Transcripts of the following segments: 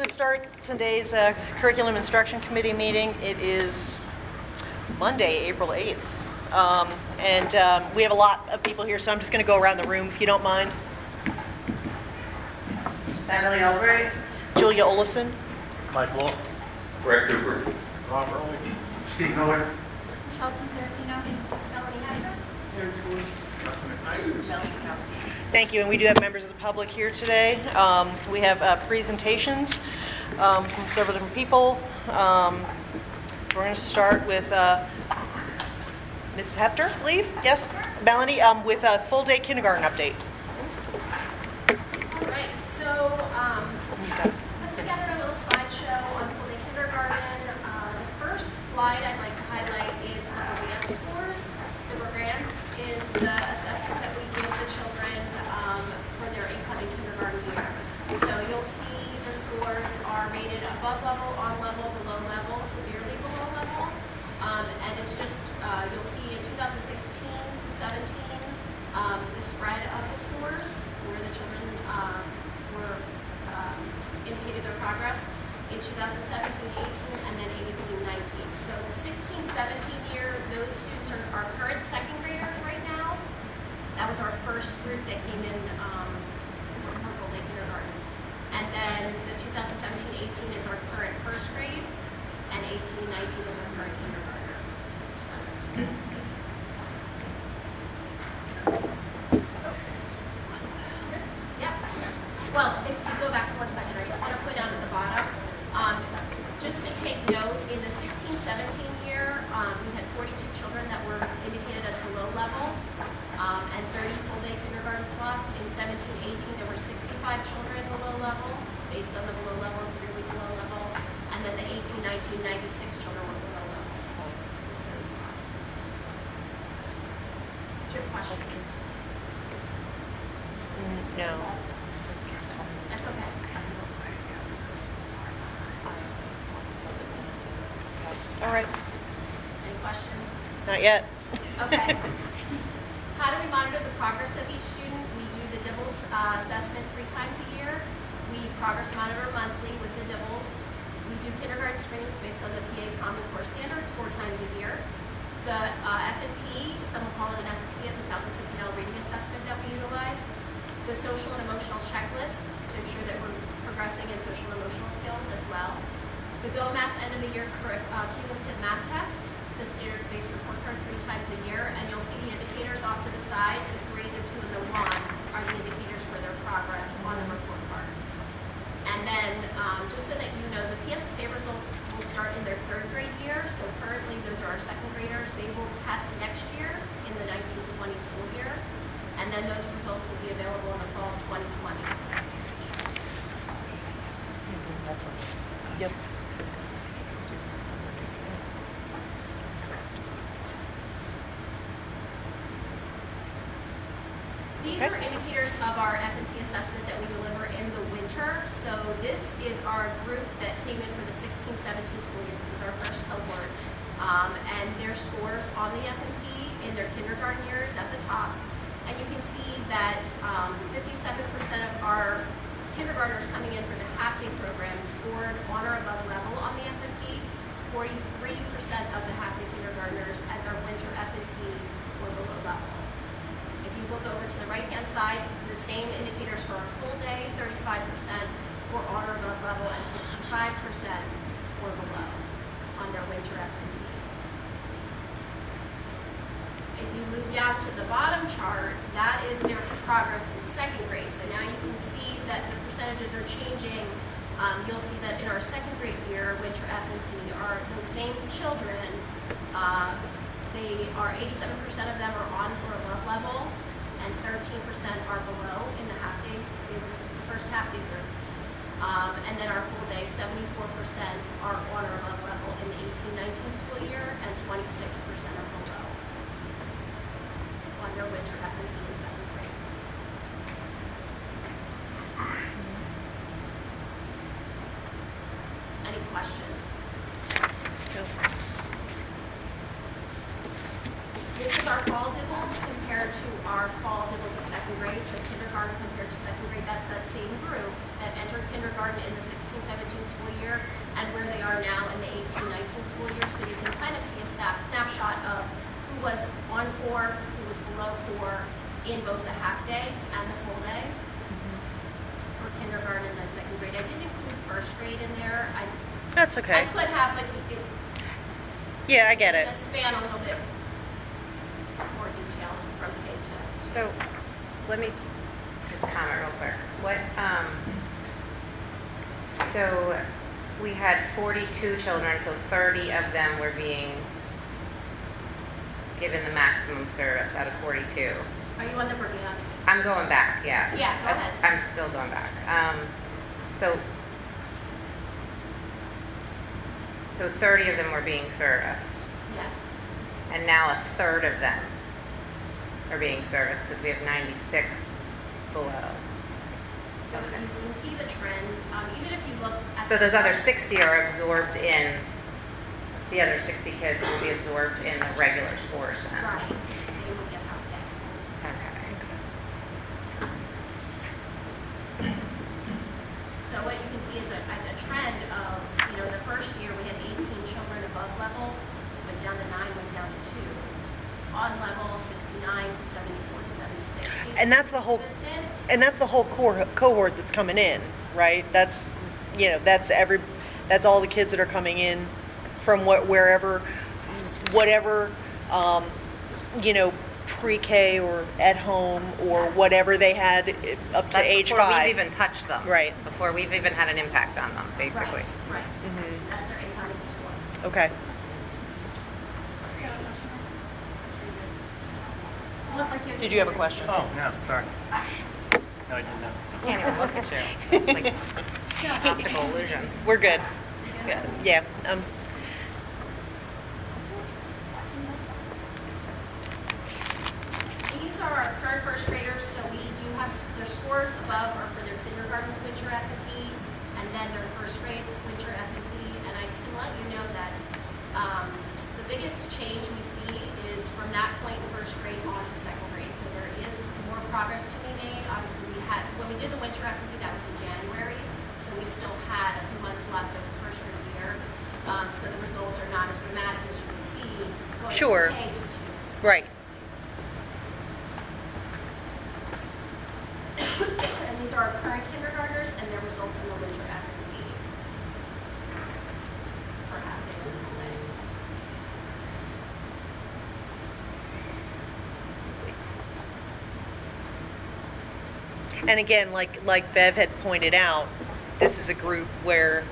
to start today's Curriculum Instruction Committee meeting. It is Monday, April 8th. We have a lot of people here, so I'm just going to go around the room if you don't mind. Emily Albright. Julia Olafson. Mike Wolf. Greg Cooper. Rob Early. Steve Miller. Chelsea Serafino. Melanie Hecker. Thank you, and we do have members of the public here today. We have presentations from several different people. So we're going to start with Mrs. Hefter, I believe? Yes? Melanie, with a full-day kindergarten update. All right, so put together a little slideshow on full-day kindergarten. The first slide I'd like to highlight is the Brevance scores. The Brevance is the assessment that we give the children for their incoming kindergarten year. So you'll see the scores are rated above level, on level, below level, severely below level. And it's just, you'll see in 2016 to 17, the spread of the scores, where the children were indicated their progress in 2017, 18, and then 18, 19. So the 16, 17 year, those students are our current second graders right now. That was our first group that came in for full-day kindergarten. And then the 2017, 18 is our current first grade, and 18, 19 is our current kindergartner. Yep. Well, if you go back one second, I just want to put down at the bottom, just to take note, in the 16, 17 year, we had 42 children that were indicated as below level, and 30 full-day kindergarten slots. In 17, 18, there were 65 children below level, based on the below level and severely below level, and then the 18, 19, 96 children were below level, 30 slots. Do you have questions? No. That's okay. All right. Any questions? Not yet. Okay. How do we monitor the progress of each student? We do the DIBELS assessment 3 times a year. We progress monitor monthly with the DIBELS. We do kindergarten screenings based on the PA Common Core standards 4 times a year. The F&P, some will call it an F&P, it's a Fountas-Pinnell reading assessment that we utilize. The social and emotional checklist to ensure that we're progressing in social and emotional skills as well. The Go Math end of the year cumulative math test, the standards-based report card 3 times a year, and you'll see the indicators off to the side. The 3, the 2, and the 1 are the indicators for their progress on the report card. And then, just so that you know, the PSSA results will start in their 3rd grade year. So currently, those are our 2nd graders. They will test next year in the 19-20 school year, and then those results will be available in the fall of 2020. That's right. Yep. These are indicators of our F&P assessment that we deliver in the winter. So this is our group that came in for the 16-17 school year. This is our first cohort. And their scores on the F&P in their kindergarten year is at the top. And you can see that 57% of our kindergartners coming in for the half-day program scored on or above level on the F&P. 43% of the half-day kindergartners at their winter F&P were below level. If you look over to the right-hand side, the same indicators for our full day, 35% were on or above level, and 65% were below on their winter F&P. If you move down to the bottom chart, that is their progress in 2nd grade. So now you can see that the percentages are changing. You'll see that in our 2nd grade year, winter F&P, are those same children. They are 87% of them are on or above level, and 13% are below in the half-day, the first half-day group. And then our full day, 74% are on or above level in the 18-19 school year, and 26% are below on their winter F&P in 2nd grade. Any questions? This is our fall DIBELS compared to our fall DIBELS of 2nd grade. So kindergarten compared to 2nd grade, that's that same group that entered kindergarten kindergarten in the 16-17 school year and where they are now in the 18-19 school year. So you can kind of see a snapshot of who was on core, who was below core in both the half day and the full day for kindergarten and then second grade. I didn't include first grade in there. That's okay. I could have, but Yeah, I get it. it's gonna span a little bit more detail from K to. So, let me just comment real quick. So we had 42 children, so 30 of them were being given the maximum service out of 42. Are you on the Brilliance? I'm going back, yeah. Yeah, go ahead. I'm still going back. So 30 of them were being serviced, Yes. and now a third of them are being serviced because we have 96 below. So Okay. you can see the trend, even if you look at. So the those other first- 60 are absorbed in, the other 60 kids will be absorbed in the regular scores then? Right, they will get half day. Okay. So what you can see is a trend of, the first year we had 18 children above level, went down to 9, went down to 2. On level, 69 to 74 to 76. Seems And that's the whole- consistent. And that's the whole cohort that's coming in, right? That's all the kids that are coming in from wherever, whatever, pre-K or at home or Yes. whatever they had up to That's age before 5. we've even touched them. Right. Before we've even had an impact on them, basically. Right. Mhm. That's their incoming score. Okay. Did you have a question? Oh, no, sorry. No, I didn't know. Can't even look at you. It's like optical illusion. We're good. Yeah. These are our current first graders, so we do have their scores above are for their kindergarten winter F&P and then their first grade winter F&P. And I can let you know that the biggest change we see is from that point in first grade on to second grade. So there is more progress to be made. Obviously, when we did the winter F&P, that was in January, so we still had a few months left of the first grade year. So the results are not as dramatic as you can see going Sure. from K to 2. Right. And these are our current kindergartners and their results in the winter F&P for half day and full day. And again, like Bev had pointed out, this is a group where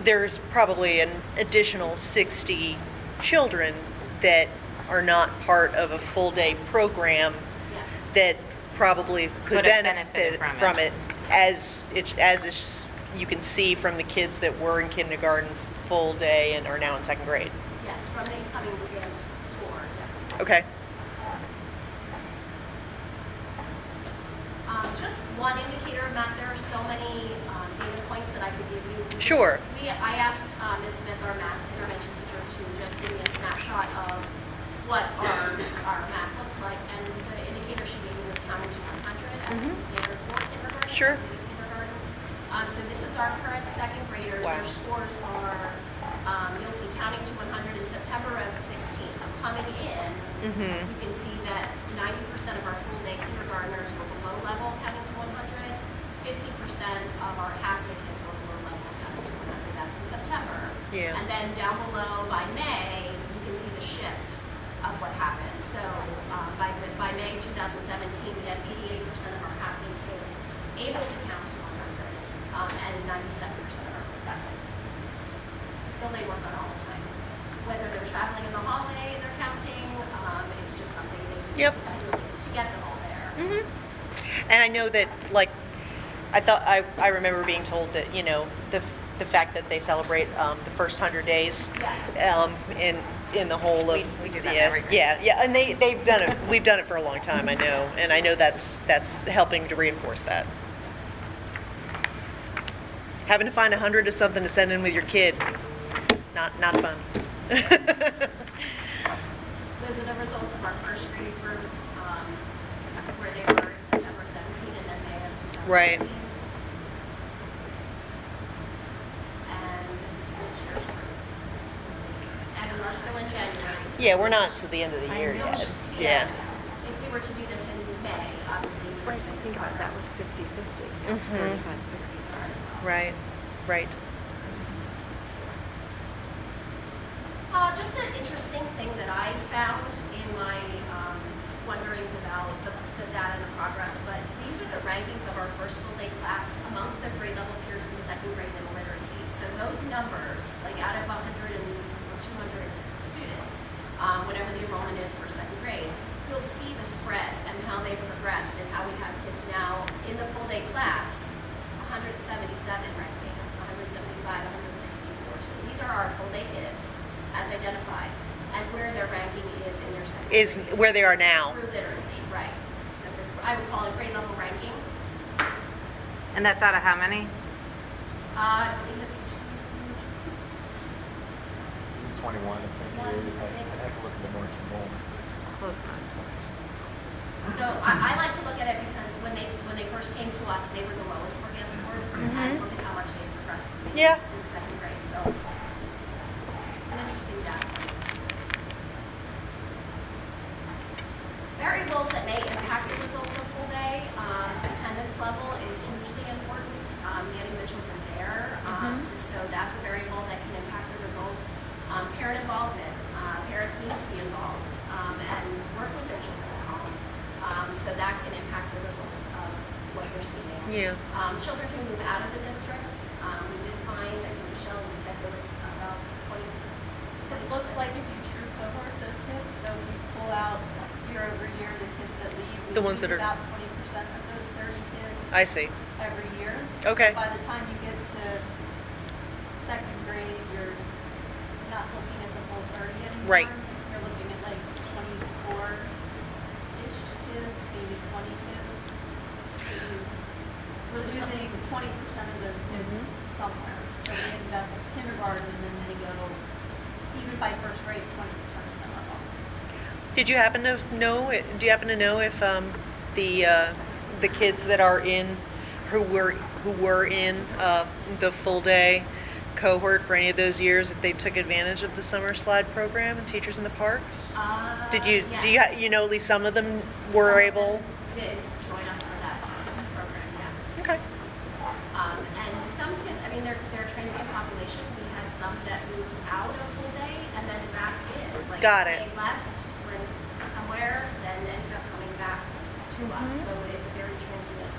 there's probably an additional 60 children that are not part of a full day program Yes. that probably could Could have benefit benefited from from it, as you can see from the kids that were in kindergarten full day and are now in second grade. Yes, from the incoming advanced score, yes. Okay. Just one indicator of that, there are so many data points that I could give you. Sure. I asked Ms. Smith, our math intervention teacher, to just give me a snapshot of what our math looks like, and the indicator she gave me was counting to 100 as it's a standard for kindergarten. Sure. as a kindergarten. So this is our current second graders. Wow. Their scores are, you'll see counting to 100 in September of 16. So coming in, Mm-hmm. you can see that 90% of our full day kindergartners were below level counting to 100. 50% of our half day kids were below level counting to 100. That's in September. Yeah. And then down below by May, you can see the shift of what happened. So by May 2017, we had 88% of our half day kids able to count to 100, and 97% of our full day kids. It's a skill they work on all the time. Whether they're traveling in the hallway, they're counting. It's just something they do Yep. continually to get them all there. Mm-hmm. And I know that, I remember being told that, the fact that they celebrate the first 100 days Yes. in the whole of We do that every grade. yeah, and they've done it. We've done it for a long time, I know, Yes. and I know that's helping to reinforce that. Having to find 100 of something to send in with your kid, not fun. Those are the results of our first grade group, where they were in September 17 and then May of 2018. Right. still in January. So Yeah, we're not to the end of the year you'll yet. see Yeah. if we were to do this in May, obviously we would say Think about that was progress 50/50. Mhm. 35/65. as well. Right, right. Just an interesting thing that I found in my wonderings about the data and the progress, but these are the rankings of our first full day class amongst their grade level peers in second grade in literacy. So those numbers, like out of 100 or 200 students, whatever the enrollment is for second grade, you'll see the spread and how they've progressed and how we have kids now in the full day class, 177 ranking, 175, 164. So these are our full day kids as identified, and where their ranking is in their second Is grade where they are now. through literacy, right? So I would call it grade level ranking. And that's out of how many? I believe it's 21, I think it is. I'd have to look at the March enrollment. Close enough. So I like to look at it because when they first came to us, they were the lowest for GAN scores, and look at how much they progressed to be Yeah. through second grade. So it's an interesting data. Variables that may impact the results of full day, attendance level is hugely important. Getting the children there, so that's a variable that can impact the results. Parent involvement, parents need to be involved and work with their children at home. So that can impact the results of what you're seeing. Yeah. Children can move out of the district. We did find, I think Michelle, you said there was about 20. It looks like if you true cohort those kids, so if you pull out year over year the kids that leave, we The ones lose that are- about 20% of those 30 kids I see. every year. Okay. So by the time you get to second grade, you're not looking at the full 30 anymore. Right. You're looking at like 24-ish kids, maybe 20 kids. So we're So some- losing 20% of those kids somewhere. So we invest kindergarten and then they go, even by first grade, 20% of them are gone. Did you happen to know? Do you happen to know if the kids that are in who were in the full day cohort for any of those years, if they took advantage of the summer slide program and Teachers in the Parks? Did you Yes. you know at least some of them were Some of able? them did join us for that TIPS program, yes. Okay. And some kids, I mean, they're a transient population. We had some that moved out of full day and then back in. Like Got it. They left, went somewhere, then ended up coming back to us. So it's a very transient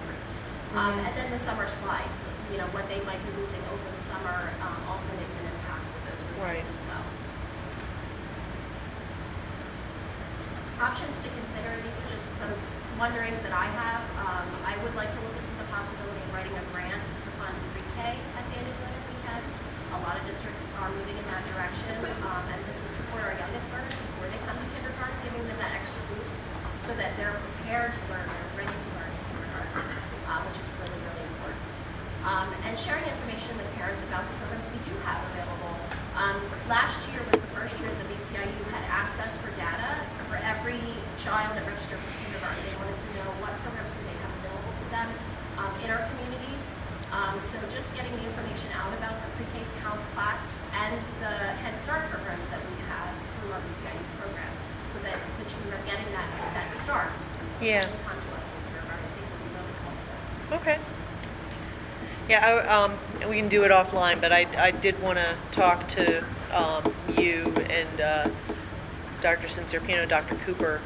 group. And then the summer slide, you know, what they might be losing over the summer also makes an impact with those results Right. as well. Options to consider, these are just some wonderings that I have. I would like to look into the possibility of writing a grant to fund pre-K at Danwood if we can. A lot of districts are moving in that direction, and this would support our youngest learners before they come to kindergarten, giving them that extra boost so that they're prepared to learn, they're ready to learn in kindergarten, which is really, really important. And sharing information with parents about the programs we do have available. Last year was the first year the BCIU had asked us for data for every child that registered for kindergarten. They wanted to know what programs do they have available to them in our communities. So just getting the information out about the pre-K counts class and the Head Start programs that we have through our BCIU program, so that the children are getting that start. Yeah. When they come to us in kindergarten, I think would be really helpful. Okay. Yeah, we can do it offline, but I did want to talk to you and Dr. Cinciarpino, Dr. Cooper.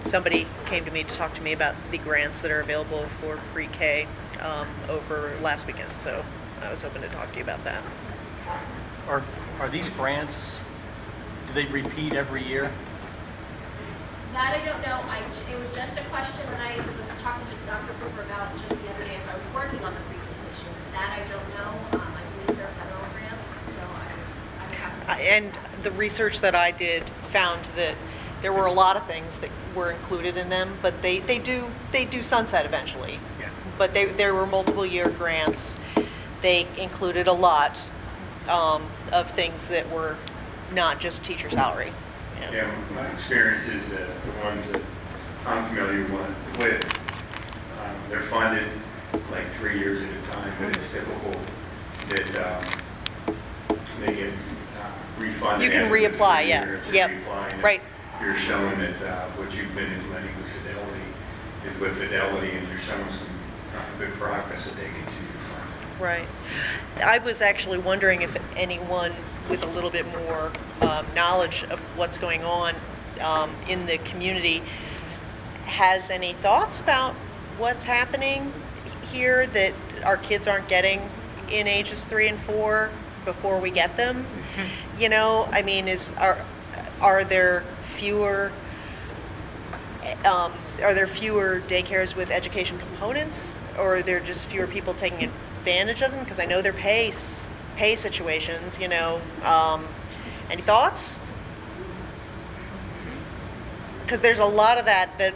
Somebody came to me to talk to me about the grants that are available for pre-K over last weekend, so I was hoping to talk to you about that. Are these grants, do they repeat every year? That I don't know. It was just a question that I was talking to Dr. Cooper about just the other day as I was working on the presentation. That I don't know. I believe they're federal grants, so I would have to. And the research that I did found that there were a lot of things that were included in them, but they do sunset eventually. Yeah. But there were multiple year grants. They included a lot of things that were not just teacher salary. Yeah, my experience is the ones that I'm familiar with, they're funded like 3 years at a time, but it's typical that they get refunded. You can after the reapply, 3 yeah. years. If Yep. you're reapplying, Right. You're showing that what you've been implementing with Fidelity is with Fidelity, and you're showing some good progress that they continue to fund. Right. I was actually wondering if anyone with a little bit more knowledge of what's going on in the community has any thoughts about what's happening here that our kids aren't getting in ages 3 and 4 before we get them. You know, I mean, are there fewer daycares with education components, or are there just fewer people taking advantage of them? Because I know they're pay situations. You know, any thoughts? Because there's a lot of that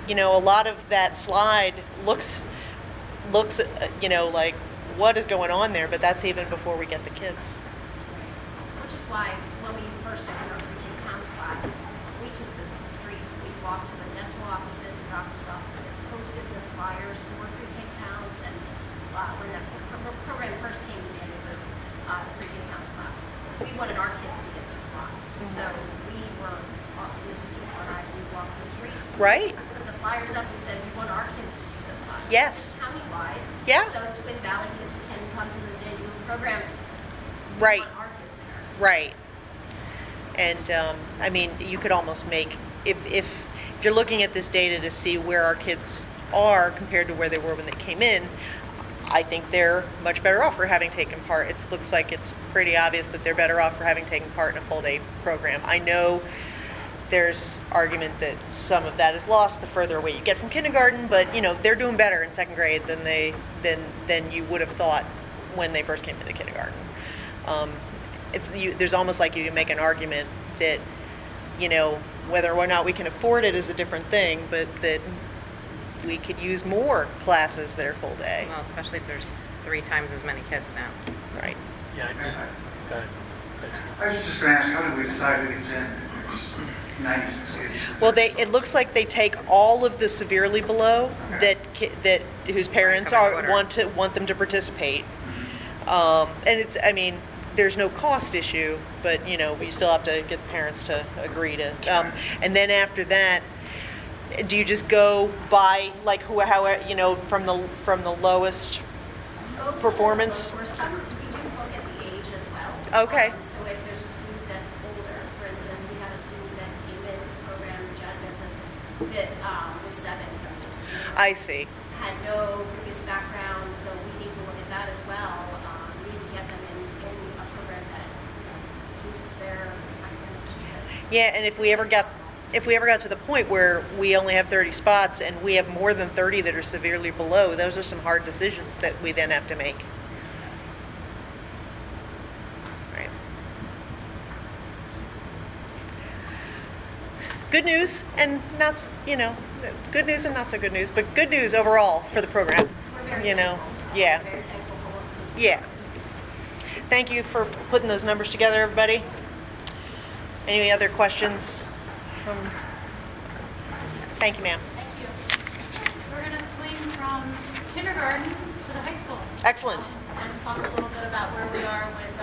you know, a lot of that slide looks you know, like what is going on there, but that's even before we get the kids. Which is why when we first opened our pre-K counts class, we took the streets, we walked to the dental offices, the doctor's offices, posted the flyers for pre-K counts, and when that program first came to Danbury, the pre-K counts class, we wanted our kids to get those slots. So we were, Mrs. Kiesler and I, we walked the streets. Right. Put the flyers up, we said we want our kids to take those slots. Yes. Countywide. Yeah. So Twin Valley kids can come to the Danbury program. We Right. want our kids there. Right. And I mean, you could almost make, if you're looking at this data to see where our kids are compared to where they were when they came in, I think they're much better off for having taken part. It looks like it's pretty obvious that they're better off for having taken part in a full day program. I know there's argument that some of that is lost the further away you get from kindergarten, but you know, they're doing better in second grade than you would have thought when they first came into kindergarten. There's almost like you can make an argument that, you know, whether or not we can afford it is a different thing, but that we could use more classes that are full day. Well, especially if there's 3 times as many kids now. Right. Yeah, just, go ahead. I was just going to ask, how did we decide who gets in if there's 96 kids? Well, it looks like they take all of the severely below that whose parents want them to participate. And it's, I mean, there's no cost issue, but you know, we still have to get the parents to agree to. And then after that, do you just go by like however, you know, from the lowest Most performance? Of those, or some, we do look at the age as well. Okay. So if there's a student that's older, for instance, we had a student that came into the program, Janet says, that was 7 coming into the program. I see. Had no previous background, so we need to look at that as well. We need to get them in a program that boosts their academic. Yeah, and if we ever got to the point where we only have 30 spots and we have more than 30 that are severely below, those are some hard decisions that we then have to make. Right. Good news and not, you know, good news and not so good news, but good news overall for the program. We're very You know, thankful. yeah. We're very thankful for what we Yeah. Thank you for putting those numbers together, everybody. Any other questions from? Thank you, ma'am. Thank you. So we're going to swing from kindergarten to the high school. Excellent. And talk a little bit about where we are with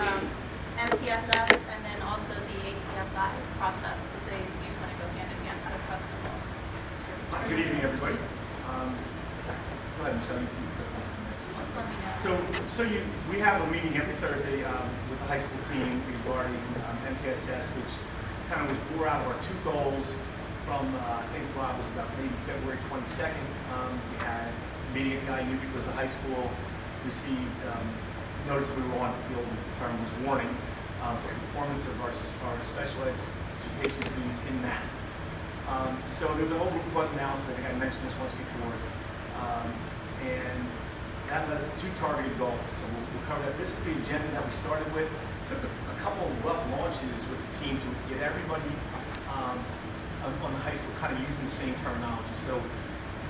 MTSS and then also the ATSI process, because they do kind of go hand in hand, so trust them all. Good evening, everybody. Go ahead, Michelle. You can put it on this. Just let me know. We have a meeting every Thursday with the high school team regarding MTSS, which kind of was bore out of our 2 goals from, I think, Rob, was about maybe February 22nd. We had a meeting at IU because the high school received notice that we were on, the old term was warning, for performance of our special education students in math. So there was a whole root cause analysis. I think I mentioned this once before. And that led us to 2 targeted goals. So we'll cover that. This is the agenda that we started with. Took a couple of rough launches with the team to get everybody on the high school kind of using the same terminology. So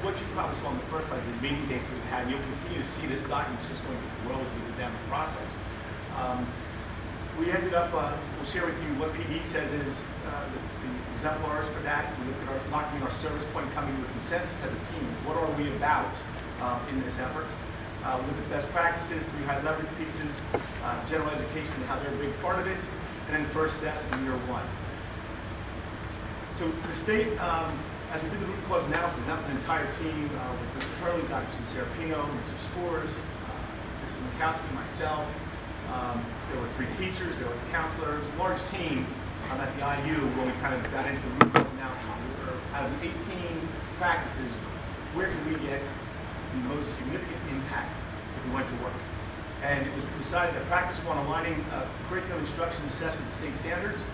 what you probably saw on the first slide is the meeting dates that we've had. You'll continue to see this document. It's just going to grow as we go down the process. We ended up, we'll share with you what PD says is the exemplars for that. We looked at locking our service point, coming to a consensus as a team. What are we about in this effort? We looked at best practices, 3 high leverage pieces, general education, and how they're a big part of it. and then first steps in year 1. So the state, as we did the root cause analysis, that was an entire team with Mr. Hurley, Dr. Sincerapino, Mr. Spores, Mrs. Mikowski, myself. There were 3 teachers, there were counselors, a large team at the IU when we kind of got into the root cause analysis. We were, out of the 18 practices, where could we get the most significant impact if we went to work? And it was decided that practice 1, aligning curriculum instruction assessment to state standards,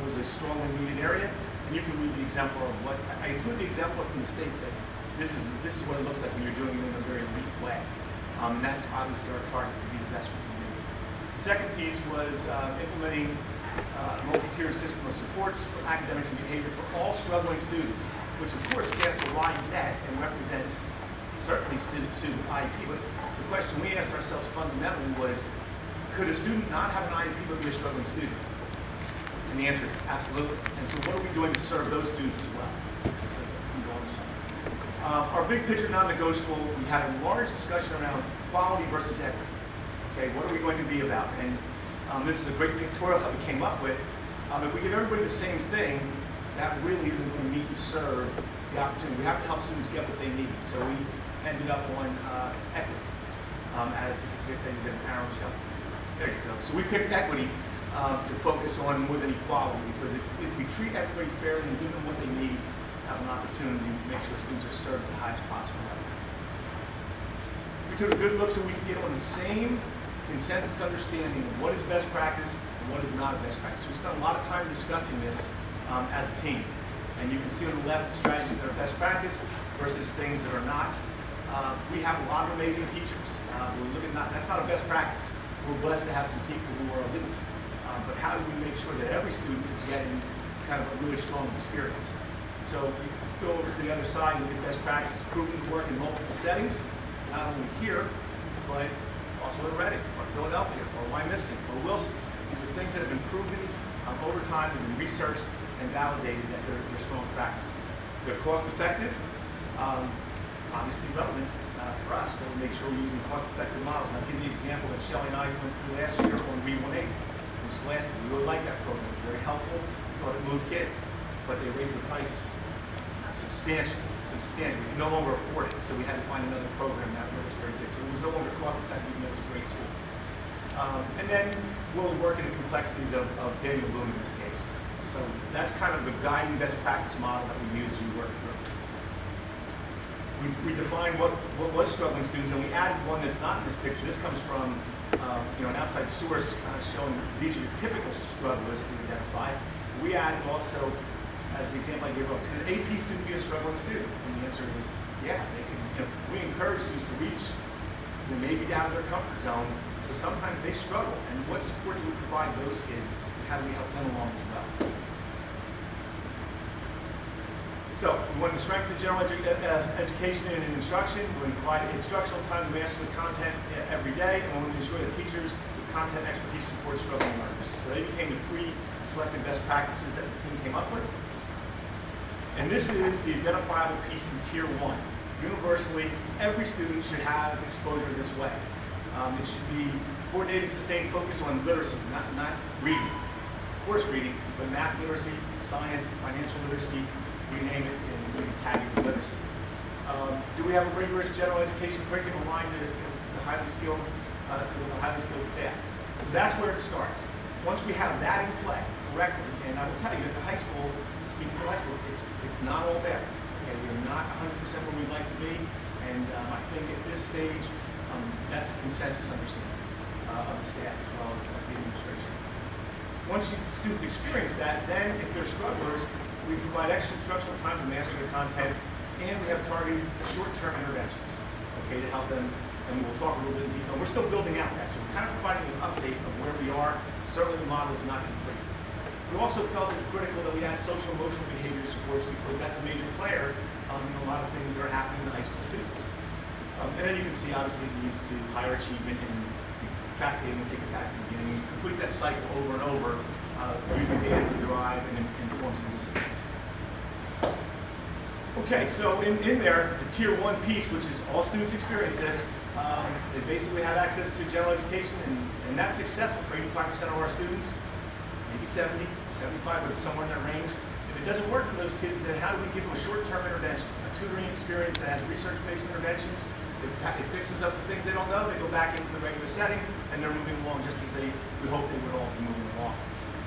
was a strongly needed area. And you can read the exemplar of what, I include the exemplar from the state that this is what it looks like when you're doing it in a very elite way. And that's obviously our target to be the best we can do. The second piece was implementing a multi-tiered system of supports for academics and behavior for all struggling students, which of course casts a wide net and represents certainly students with IEP. But the question we asked ourselves fundamentally was, could a student not have an IEP but be a struggling student? And the answer is absolutely. And so what are we doing to serve those students as well? Our big picture non-negotiable, we had a large discussion around quality versus equity. Okay, what are we going to be about? And this is a great pictorial that we came up with. If we give everybody the same thing, that really isn't going to meet and serve the opportunity. We have to help students get what they need. So we ended up on equity. As if you get an arrow shot. There you go. So we picked equity to focus on more than equality, because if we treat everybody fairly and give them what they need, have an opportunity to make sure students are served at the highest possible level. We took a good look so we could get on the same consensus understanding of what is best practice and what is not a best practice. So we spent a lot of time discussing this as a team. And you can see on the left the strategies that are best practice versus things that are not. We have a lot of amazing teachers. We're looking that's not a best practice. We're blessed to have some people who are elite. But how do we make sure that every student is getting kind of a really strong experience? So you go over to the other side and look at best practices proven to work in multiple settings, not only here, but also in Reading, or Philadelphia, or Wyomissing, or Wilson. These are things that have been proven over time, have been researched and validated that they're strong practices. They're cost effective, obviously relevant for us, that we make sure we're using cost-effective models. And I'll give you the example that Shelley and I went through last year on Re-180 from Scholastic. We really liked that program. It was very helpful. We thought it moved kids. But they raised the price substantially. We could no longer afford it, so we had to find another program that was very good. So it was no longer cost-effective, even though it's a great tool. And then we'll work in the complexities of data and Bloom in this case. So that's kind of the guiding best practice model that we use as we work through. We defined what was struggling students, and we added one that's not in this picture. This comes from an outside source showing these are the typical strugglers that we identified. We added also, as the example I gave, can an AP student be a struggling student? And the answer is, yeah, they can. We encourage students to reach maybe out of their comfort zone. So sometimes they struggle, and what support do we provide those kids, and how do we help them along as well? So we want to strengthen the general education and instruction. We want to provide instructional time to master the content every day, and we want to ensure that teachers with content expertise support struggling learners. So they became the 3 selected best practices that the team came up with. And this is the identifiable piece in Tier 1. Universally, every student should have exposure this way. It should be coordinated, sustained focus on literacy, not reading. Of course reading, but math literacy, science, financial literacy, you name it, and we can tag it with literacy. Do we have a rigorous general education curriculum aligned to the highly skilled staff? So that's where it starts. Once we have that in play correctly, and I will tell you, at the high school, speaking for high school, it's not all there. Okay, we're not 100% where we'd like to be, and I think at this stage, that's a consensus understanding of the staff as well as the administration. Once students experience that, then if they're strugglers, we provide extra instructional time to master their content, and we have targeted short-term interventions, okay, to help them, and we'll talk a little bit in detail. We're still building out that, so we're kind of providing an update of where we are. Certainly the model is not complete. We also felt it critical that we add social emotional behavior supports because that's a major player in a lot of things that are happening to high school students. And then you can see, obviously, it leads to higher achievement, and we track data and take it back to the beginning, complete that cycle over and over, using data to drive and inform some decisions. Okay, so in there, the Tier 1 piece, which is all students experience this, they basically have access to general education, and that's successful for 85% of our students. maybe 70, 75, but it's somewhere in that range. If it doesn't work for those kids, then how do we give them a short-term intervention, a tutoring experience that has research-based interventions? It fixes up the things they don't know, they go back into the regular setting, and they're moving along just as we hope they would all be moving along.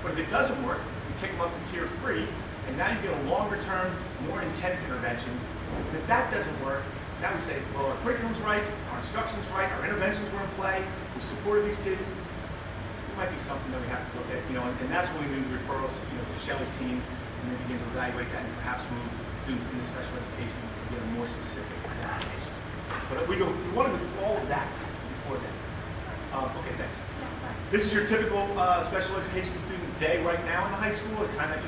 But if it doesn't work, we kick them up to tier 3, and now you get a longer-term, more intense intervention. And if that doesn't work, now we say, well, our curriculum's right, our instruction's right, our interventions were in play, we supported these kids. It might be something that we have to look at, and that's when we do the referrals, to Shelley's team, and then begin to evaluate that and perhaps move students into special education and get a more specific education. But we want to go through all of that before then. Okay, thanks. This is your typical special education student's day right now in the high school. It kind of,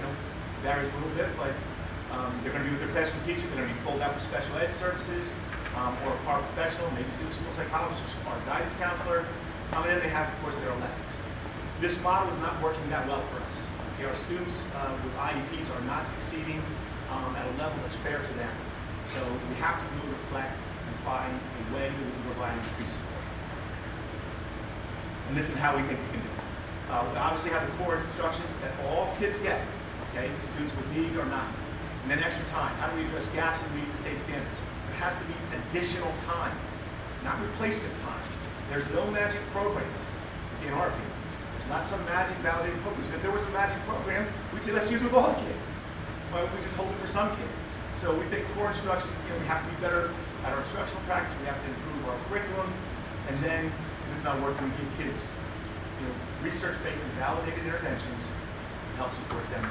varies a little bit, but they're going to be with their classroom teacher. They're going to be pulled out for special ed services or a paraprofessional, maybe see the school psychologist or a guidance counselor. And then they have, of course, their electives. This model is not working that well for us. Okay, our students with IEPs are not succeeding at a level that's fair to them. So we have to really reflect and find a way that we can provide increased support. And this is how we think we can do it. We obviously have the core instruction that all kids get, okay, students with need or not. And then extra time. How do we address gaps in meeting state standards? There has to be additional time, not replacement time. There's no magic programs, in our opinion. There's not some magic validated programs. If there was a magic program, we'd say let's use it with all the kids. But we just hold it for some kids. So we think core instruction, we have to be better at our instructional practice. We have to improve our curriculum. And then if it's not working, we give kids research-based and validated interventions to help support them.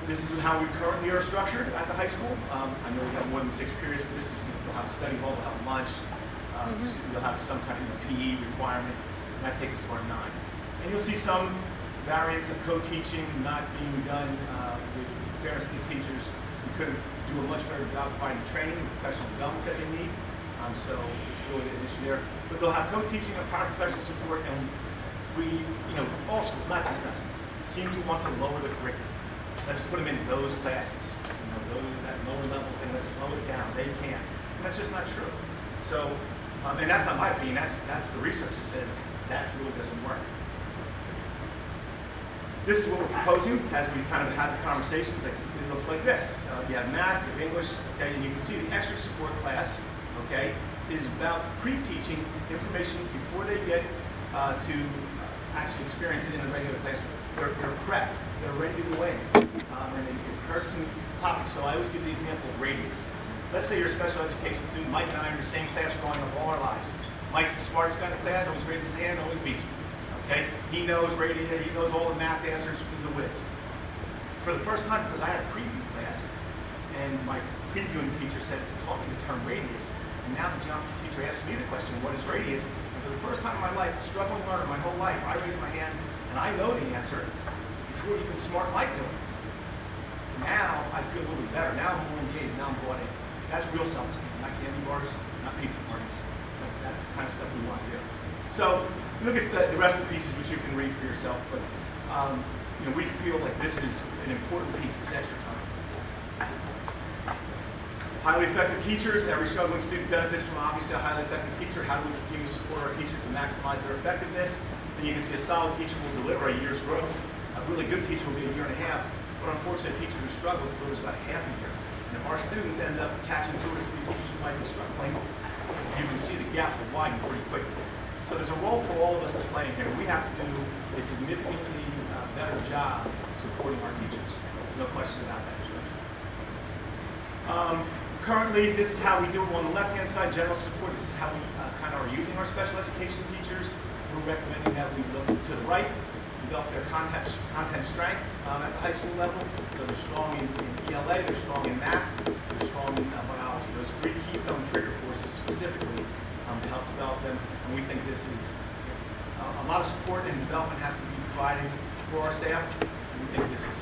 This is how we currently are structured at the high school. I know we have more than 6 periods, but this is, we'll have study hall, we'll have lunch, you'll have some kind of PE requirement, and that takes us to our 9. And you'll see some variants of co-teaching not being done with fairness to the teachers. We couldn't do a much better job providing training and professional development that they need. So it's really an issue there. But they'll have co-teaching and paraprofessional support, and we, all schools, not just us, seem to want to lower the curriculum. Let's put them in those classes, that lower level thing, let's slow it down. They can't. And that's just not true. So, and that's not my opinion, that's the research that says that really doesn't work. This is what we're proposing as we kind of have the conversations. It looks like this. You have math, you have English, okay, and you can see the extra support class, okay, is about pre-teaching information before they get to actually experience it in a regular classroom. They're prepped, they're ready to go in, and they've heard some topics. So I always give the example of radius. Let's say you're a special education student. Mike and I are in the same class growing up all our lives. Mike's the smartest guy in the class, always raises his hand, always beats me. Okay? He knows radius, he knows all the math answers, he's a whiz. For the first time, because I had a preview class, and my previewing teacher said, taught me the term radius, and now the geometry teacher asked me the question, what is radius? And for the first time in my life, struggling learner my whole life, I raised my hand, and I know the answer before even smart Mike knew it. Now I feel a little bit better. Now I'm more engaged. Now I'm brought in. That's real self-esteem, not candy bars, not pizza parties. That's the kind of stuff we want to do. So look at the rest of the pieces, which you can read for yourself. But we feel like this is an important piece, this extra time. Highly effective teachers. Every struggling student benefits from obviously a highly effective teacher. How do we continue to support our teachers to maximize their effectiveness? And you can see a solid teacher will deliver a year's growth. A really good teacher will be a year and a half. But unfortunately, a teacher who struggles delivers about half a year. And if our students end up catching 2 or 3 teachers who might be struggling, you can see the gap will widen pretty quickly. So there's a role for all of us to play in here. We have to do a significantly better job supporting our teachers. There's no question about that instruction. Currently, this is how we do it on the left-hand side, general support. This is how we kind of are using our special education teachers. We're recommending that we look to the right, develop their content strength at the high school level. So they're strong in ELA, they're strong in math, they're strong in biology. Those 3 keystone trigger courses specifically to help develop them. And we think this is a lot of support and development has to be provided for our staff. And we think this is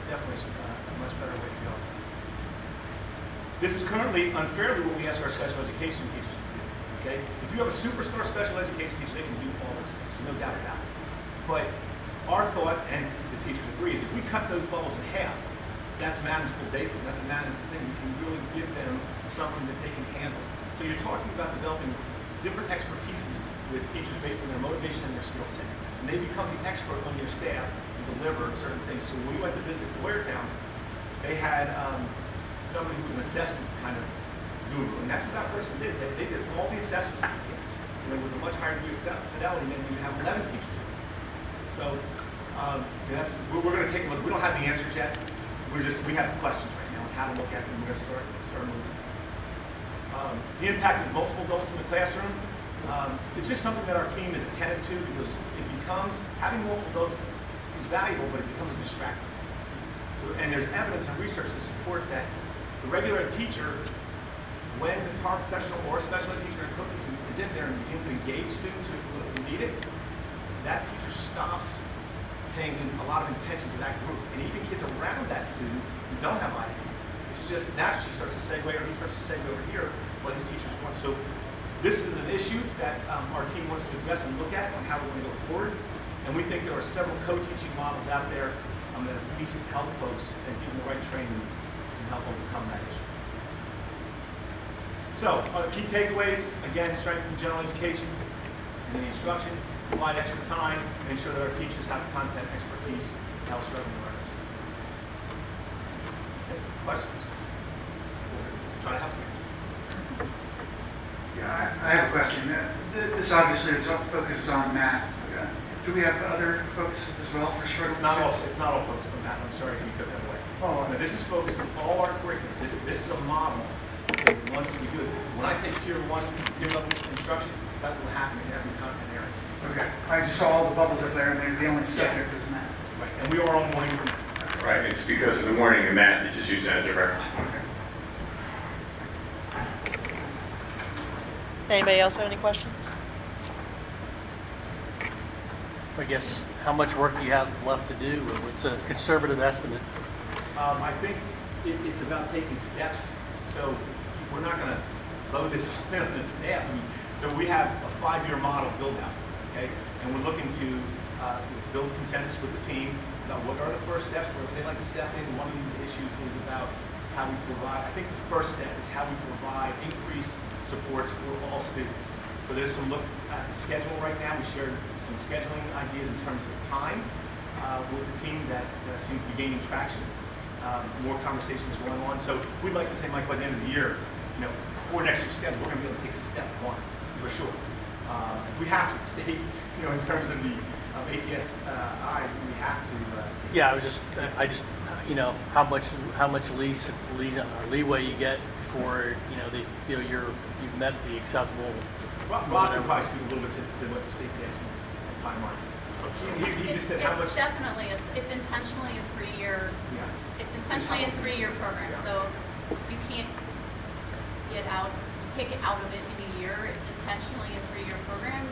definitely a much better way to go. This is currently unfairly what we ask our special education teachers to do. Okay? If you have a superstar special education teacher, they can do all those things. There's no doubt about it. But our thought, and the teachers agree, is if we cut those bubbles in half, that's a manageable day for them. That's a manageable thing. We can really give them something that they can handle. So you're talking about developing different expertises with teachers based on their motivation and their skill set. And they become the expert on their staff and deliver certain things. So when we went to visit Boyertown, they had somebody who was an assessment kind of guru, and that's what that person did. They did all the assessments for the kids, with a much higher degree of fidelity than you have 11 teachers do. So we're going to take a look. We don't have the answers yet. We have questions right now on how to look at them. We're going to start moving. The impact of multiple adults in the classroom. It's just something that our team is attentive to because it becomes, having multiple adults is valuable, but it becomes a distractor. And there's evidence and research to support that the regular ed teacher, when the paraprofessional or special ed teacher and co-teacher is in there and begins to engage students who need it, that teacher stops paying a lot of attention to that group. And even kids around that student who don't have IEPs, it's just naturally she starts to segue or he starts to segue over here what his teachers want. So this is an issue that our team wants to address and look at on how we're going to go forward. And we think there are several co-teaching models out there that if we can help folks and give them the right training and help overcome that issue. So, key takeaways, again, strengthen general education and the instruction, provide extra time, and ensure that our teachers have content expertise to help struggling learners. That's it. Questions? We'll try to have some answers. Yeah, I have a question. This obviously is focused on math. Do we have other focuses as well for short? It's not all focused on math. I'm sorry if you took that away. Oh, No, this is focused on all our curriculum. This is a model. Okay, once we do it, when I say tier 1, tier level instruction, that will happen in every content area. okay. I just saw all the bubbles up there, and the only subject was math. Right, and we are on morning for math. Right, it's because of the morning and math, you just use that as a reference. Anybody else have any questions? I guess, how much work do you have left to do? It's a conservative estimate. I think it's about taking steps. So we're not going to load this all in on the staff. So we have a 5-year model build out, okay? And we're looking to build consensus with the team about what are the first steps where they'd like to step in. One of these issues is about how we provide, I think the first step is how we provide increased supports for all students. So there's some look at the schedule right now. We shared some scheduling ideas in terms of time with the team that seems to be gaining traction. More conversations going on. So we'd like to say, Mike, by the end of the year, before next year's schedule, we're going to be able to take step 1 for sure. We have to stay, in terms of the ATSI, we have to. Yeah, I just, how much leeway you get before they feel you've met the acceptable. Rob can probably speak a little bit to what the state's asking on timeline. He just said how much. It's definitely, it's intentionally a 3-year. Yeah. It's intentionally a 3-year program, Yeah. so you can't get out of it in a year. It's intentionally a 3-year program,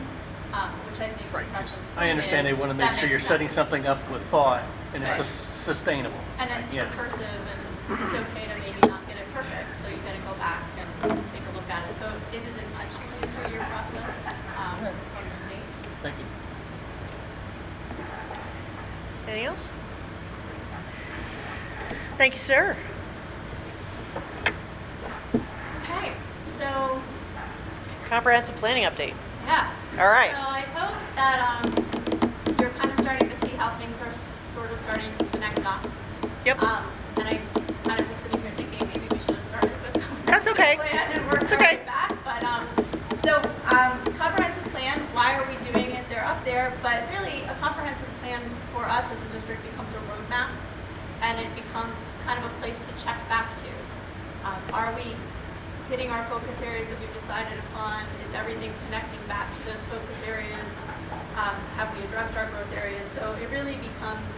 which I think Right. Preston's I point understand is they want to make that sure you're makes setting sense. something up with thought and it's Right. sustainable. And it's Yeah. recursive, and it's okay to maybe not get it perfect, so you got to go back and take a look at it. So it is intentionally a 3-year process from the state. Thank you. Anything else? Thank you, sir. Okay, so Comprehensive planning update. yeah. All right. So I hope that you're kind of starting to see how things are sort of starting to connect dots. Yep. And I kind of was sitting here thinking maybe we should have started with That's okay. plan and worked It's our okay. way back. But comprehensive plan, why are we doing it? They're up there, but really a comprehensive plan for us as a district becomes a roadmap, and it becomes kind of a place to check back to. Are we hitting our focus areas that we've decided upon? Is everything connecting back to those focus areas? Have we addressed our growth areas? So it really becomes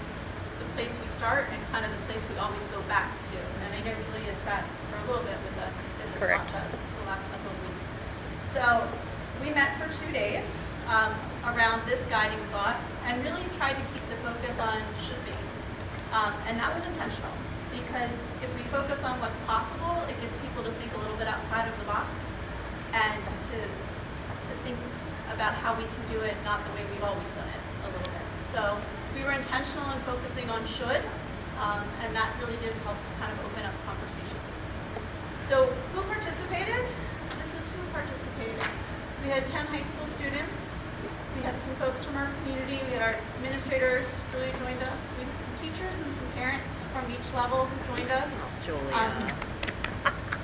the place we start and kind of the place we always go back to. And I know Julia sat for a little bit with us in this Correct. process the last couple of weeks. So we met for 2 days around this guiding thought and really tried to keep the focus on should be. And that was intentional because if we focus on what's possible, it gets people to think a little bit outside of the box and to think about how we can do it not the way we've always done it a little bit. So we were intentional in focusing on should, and that really did help to kind of open up conversations. So who participated? This is who participated. We had 10 high school students. We had some folks from our community. We had our administrators. Julia joined us. We had some teachers and some parents from each level who joined us. Julia.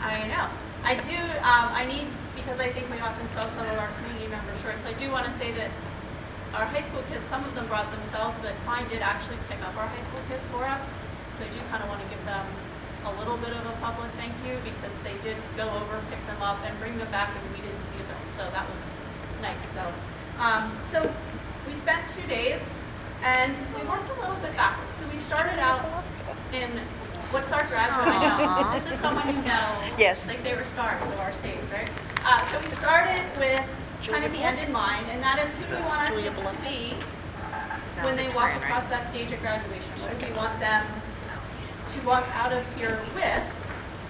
I know. I need, because I think we often sell some of our community members short, so I do want to say that our high school kids, some of them brought themselves, but Klein did actually pick up our high school kids for us. So I do kind of want to give them a little bit of a public thank you because they did go over, pick them up, and bring them back, and we didn't see them. So that was nice. So we spent 2 days, and we worked a little bit backwards. So we started out in what's our graduate? I know. This is someone you know. Yes. Like they were stars of our stage, right? So we started with kind of the end in mind, and that is who do we want our kids to be when they walk across that stage at graduation? What do we want them to walk out of here with?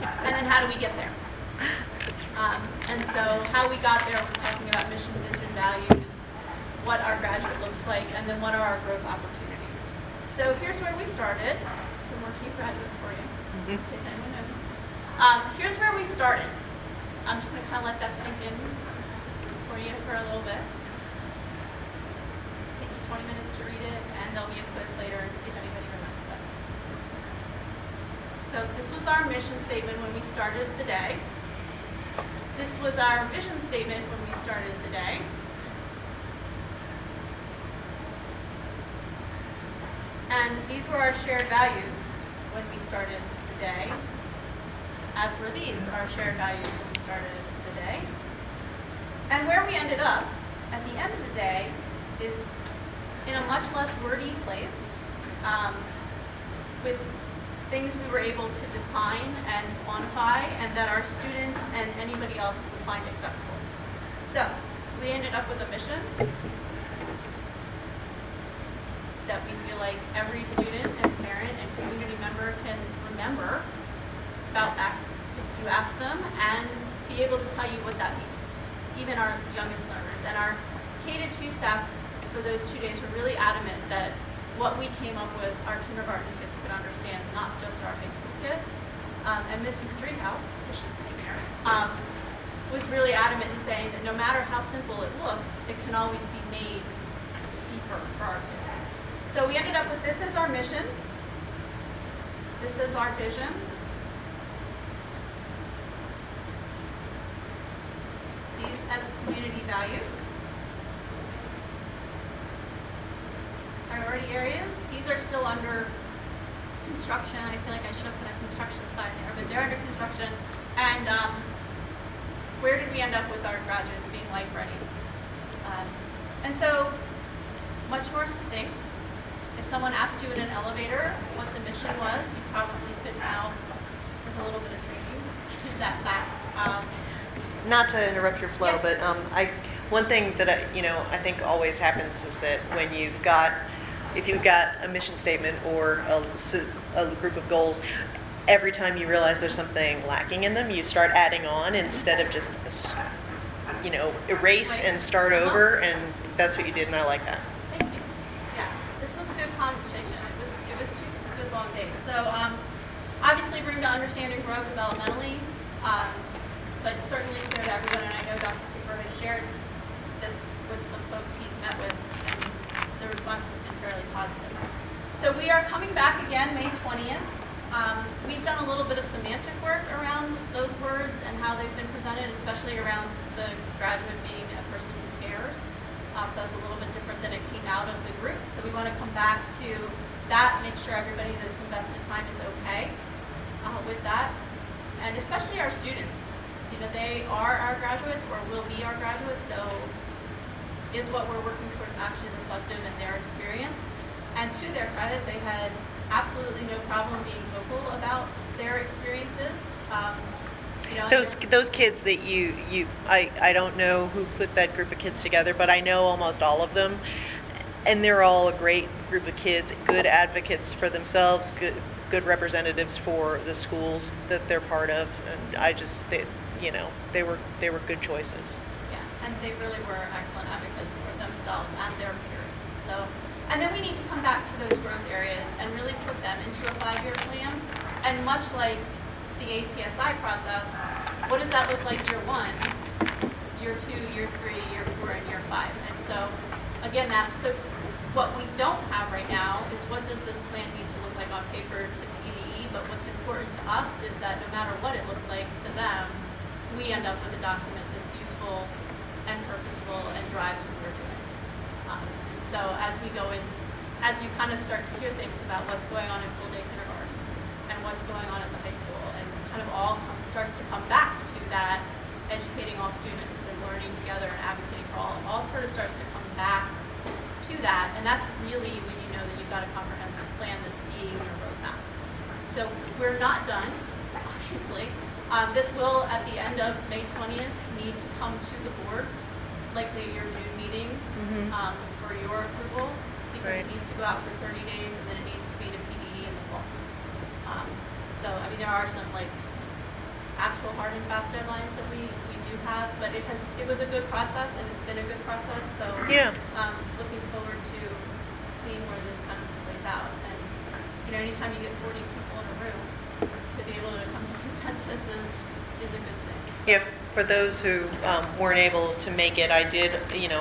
And then how do we get there? And so how we got there was talking about mission, vision, values, what our graduate looks like, and then what are our growth opportunities. So here's where we started. Some more cute graduates for you, in case anyone knows. Here's where we started. I'm just going to kind of let that sink in for you for a little bit. Take you 20 minutes to read it, and there'll be a quiz later and see if anybody remembers it. So this was our mission statement when we started the day. This was our vision statement when we started the day. And these were our shared values when we started the day, as were these our shared values when we started the day. And where we ended up at the end of the day is in a much less wordy place with things we were able to define and quantify and that our students and anybody else would find accessible. So we ended up with a mission that we feel like every student and parent and community member can remember, spout back if you ask them, and be able to tell you what that means. Even our youngest learners. And our K-2 staff for those 2 days were really adamant that what we came up with, our kindergarten kids could understand, not just our high school kids. And Mrs. Driehaus, because she's sitting here, was really adamant in saying that no matter how simple it looks, it can always be made deeper for our kids. So we ended up with this as our mission. This is our vision. These as community values. Priority areas. These are still under construction. I feel like I should have put a construction sign there, but they're under construction. And where did we end up with our graduates being life ready? And so, much more succinct. If someone asked you in an elevator what the mission was, you probably could now, with a little bit of training, do that back. Not to interrupt your flow, Yeah. but one thing that I think always happens is that when if you've got a mission statement or a group of goals, every time you realize there's something lacking in them, you start adding on instead of just erase and start over, and that's what you did, and I like that. Thank you. Yeah, this was a good conversation. It was 2 good long days. So obviously room to understand and grow developmentally, but certainly clear to everyone, and I know Dr. Cooper has shared this with some folks he's met with, and the response has been fairly positive. So we are coming back again May 20th. We've done a little bit of semantic work around those words and how they've been presented, especially around the graduate being a person who cares. So that's a little bit different than it came out of the group. So we want to come back to that, make sure everybody that's invested time is okay with that. And especially our students. They are our graduates or will be our graduates, so is what we're working towards actually reflective in their experience? And to their credit, they had absolutely no problem being vocal about their experiences. Those kids that I don't know who put that group of kids together, but I know almost all of them, and they're all a great group of kids, good advocates for themselves, good representatives for the schools that they're part of, and they were good choices. Yeah, and they really were excellent advocates for themselves and their peers. And then we need to come back to those growth areas and really put them into a 5-year plan. And much like the ATSI process, what does that look like year 1, year 2, year 3, year again, so what we don't have right now is what does this plan need to look like on paper to PDE, but what's important to us is that no matter what it looks like to them, we end up with a document that's useful and purposeful and drives what we're doing. So as we go in, as you kind of start to hear things about what's going on in full day kindergarten and what's going on at the high school, and kind of all starts to come back to that educating all students and learning together and advocating for all sort of starts to come back to that, and that's really when you know that you've got a comprehensive plan that's being your roadmap. So we're not done, obviously. This will, at the end of May 20th, need to come to the board, likely at your June meeting, for your approval, because Right. it needs to go out for 30 days, and then it needs to be to PDE in the fall. So, I mean, there are some, like, actual hard and fast deadlines that we do have, but it was a good process, and it's been a good process, so Yeah. looking forward to seeing where this kind of plays out. And, you know, anytime you get 40 people in a room, to be able to come to consensus is a good thing. So, Yeah, for those who weren't able to make it, I did,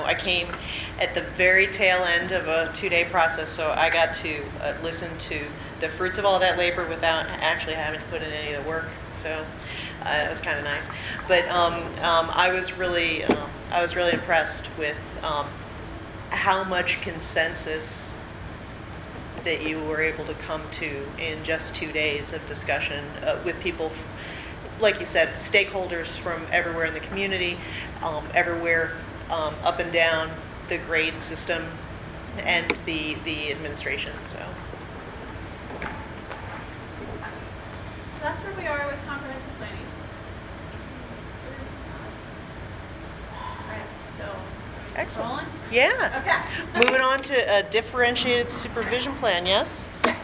I came at the very tail end of a 2-day process, so I got to listen to the fruits of all that labor without actually having to put in any of the work. So it was kind of nice. But I was really impressed with how much consensus that you were able to come to in just 2 days of discussion with people, like you said, stakeholders from everywhere in the community, everywhere up and down the grade system and the administration. So that's where we are with comprehensive planning. All right, so Excellent. rolling? yeah. Okay. Moving on to a differentiated supervision plan. Yes. Yes.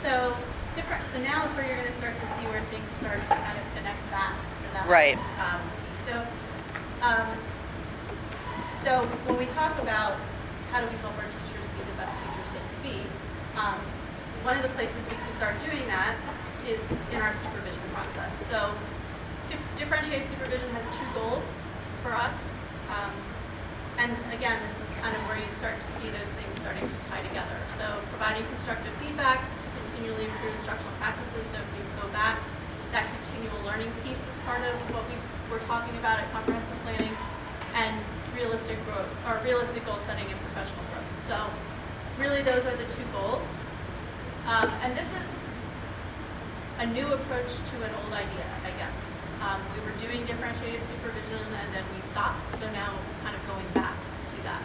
So now is where you're going to start to see where things start to kind of connect back to that. Right. Piece. So when we talk about how do we help our teachers be the best teachers they can be, one of the places we can start doing that is in our supervision process. So differentiated supervision has 2 goals for us. And again, this is kind of where you start to see those things starting to tie together. So providing constructive feedback to continually improve instructional practices. So if we go back, that continual learning piece is part of what we were talking about at comprehensive planning, and realistic growth, or realistic goal setting and professional growth. So really those are the 2 goals. And this is a new approach to an old idea, I guess. We were doing differentiated supervision and then we stopped, so now we're kind of going back to that.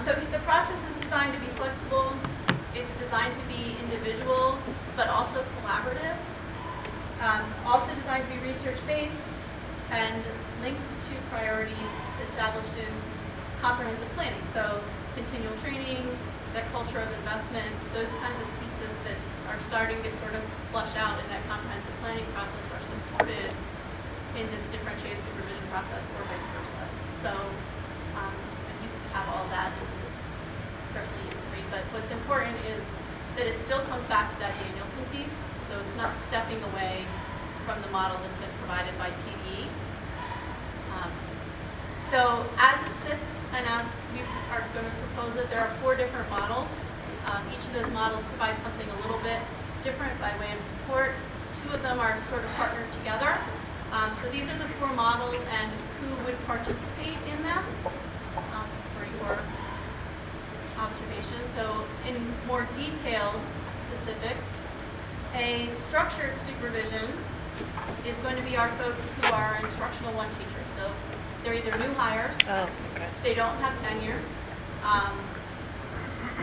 So the process is designed to be flexible. It's designed to be individual, but also collaborative. Also designed to be research-based and linked to priorities established in comprehensive planning. So continual training, that culture of investment, those kinds of pieces that are starting to sort of flush out in that comprehensive planning process are supported in this differentiated supervision process, or vice versa. So you have all that, and certainly you agree, but what's important is that it still comes back to that Danielson piece, so it's not stepping away from the model that's been provided by PDE. So as it sits, and as we are going to propose it, there are 4 different models. Each of those models provides something a little bit different by way of support. 2 of them are sort of partnered together. So these are the 4 models and who would participate in them for your observation. So in more detailed specifics, a structured supervision is going to be our folks who are instructional 1 teachers. So they're either new hires, Oh, okay. they don't have tenure,